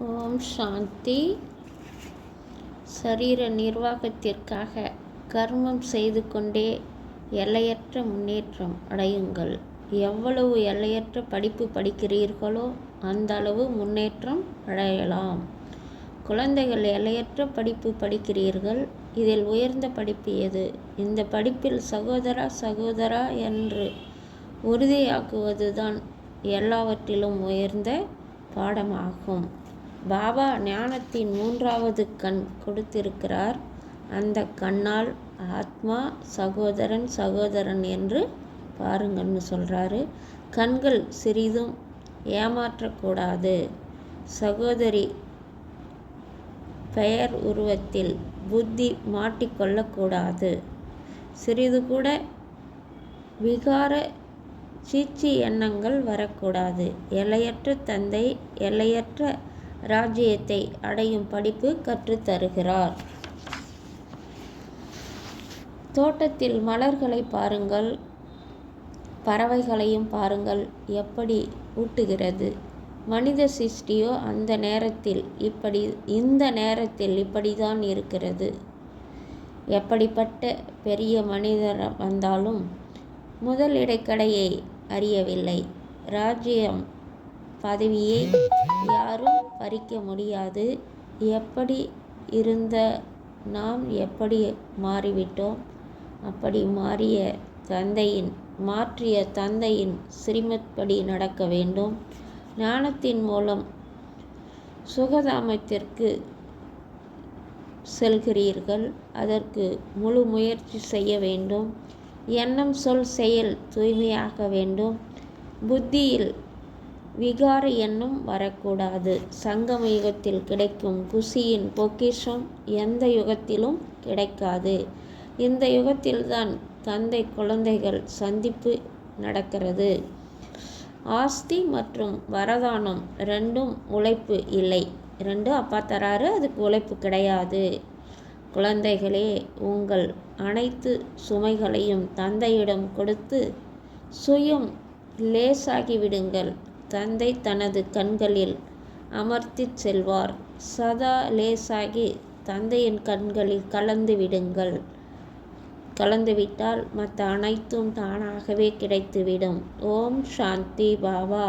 ஓம் சாந்தி. சரீர நிர்வாகத்திற்காக கர்மம் செய்து கொண்டே எல்லையற்ற முன்னேற்றம் அடையுங்கள். எவ்வளவு எல்லையற்ற படிப்பு படிக்கிறீர்களோ அந்த அளவு முன்னேற்றம் அடையலாம். குழந்தைகள், எல்லையற்ற படிப்பு படிக்கிறீர்கள். இதில் உயர்ந்த படிப்பு எது? இந்த படிப்பில் சகோதரா சகோதரா என்று உறுதியாக்குவதுதான் எல்லாவற்றிலும் உயர்ந்த பாடமாகும். பாபா ஞானத்தின் 3வது கண் கொடுத்திருக்கிறார். அந்த கண்ணால் ஆத்மா சகோதரன் சகோதரன் என்று பாருங்கன்னு சொல்கிறாரு. கண்கள் சிறிதும் ஏமாற்றக்கூடாது. சகோதரி பெயர் உருவத்தில் புத்தி மாட்டிக்கொள்ளக்கூடாது. சிறிது கூட விகார சீச்சி எண்ணங்கள் வரக்கூடாது. எல்லையற்ற தந்தை எல்லையற்ற ராஜ்யத்தை அடையும் படிப்பு கற்றுத்தருகிறார். தோட்டத்தில் மலர்களை பாருங்கள், பறவைகளையும் பாருங்கள், எப்படி ஊட்டுகிறது. மனித சிருஷ்டியோ இந்த நேரத்தில் இப்படிதான் இருக்கிறது. எப்படிப்பட்ட பெரிய மனிதர் வந்தாலும் முதல் இடைக்கடையை அறியவில்லை. ராஜ்யம் பதவியை யாரும் பறிக்க முடியாது. எப்படி இருந்த நாம் எப்படி மாறிவிட்டோம். அப்படி மாற்றிய தந்தையின் ஸ்ரீமத் படி நடக்க வேண்டும். ஞானத்தின் மூலம் சுகதாமத்திற்கு செல்கிறீர்கள். அதற்கு முழு முயற்சி செய்ய வேண்டும். எண்ணம், சொல், செயல் தூய்மையாக வேண்டும். புத்தியில் விகார எண்ணம் வரக்கூடாது. சங்கம யுகத்தில் கிடைக்கும் குஷியின் பொக்கிஷம் எந்த யுகத்திலும் கிடைக்காது. இந்த யுகத்தில்தான் தந்தை குழந்தைகள் சந்திப்பு நடக்கிறது. ஆஸ்தி மற்றும் வரதானம் ரெண்டும் உழைப்பு இல்லை. ரெண்டும் அப்பா தராரு, அதுக்கு உழைப்பு கிடையாது. குழந்தைகளே, உங்கள் அனைத்து சுமைகளையும் தந்தையிடம் கொடுத்து சுயம் லேசாகிவிடுங்கள். தந்தை தனது கண்களில் அமர்த்திச் செல்வார். சதா லேசாகி தந்தையின் கண்களில் கலந்துவிட்டால் மற்ற அனைத்தும் தானாகவே கிடைத்துவிடும். ஓம் சாந்தி. பாபா.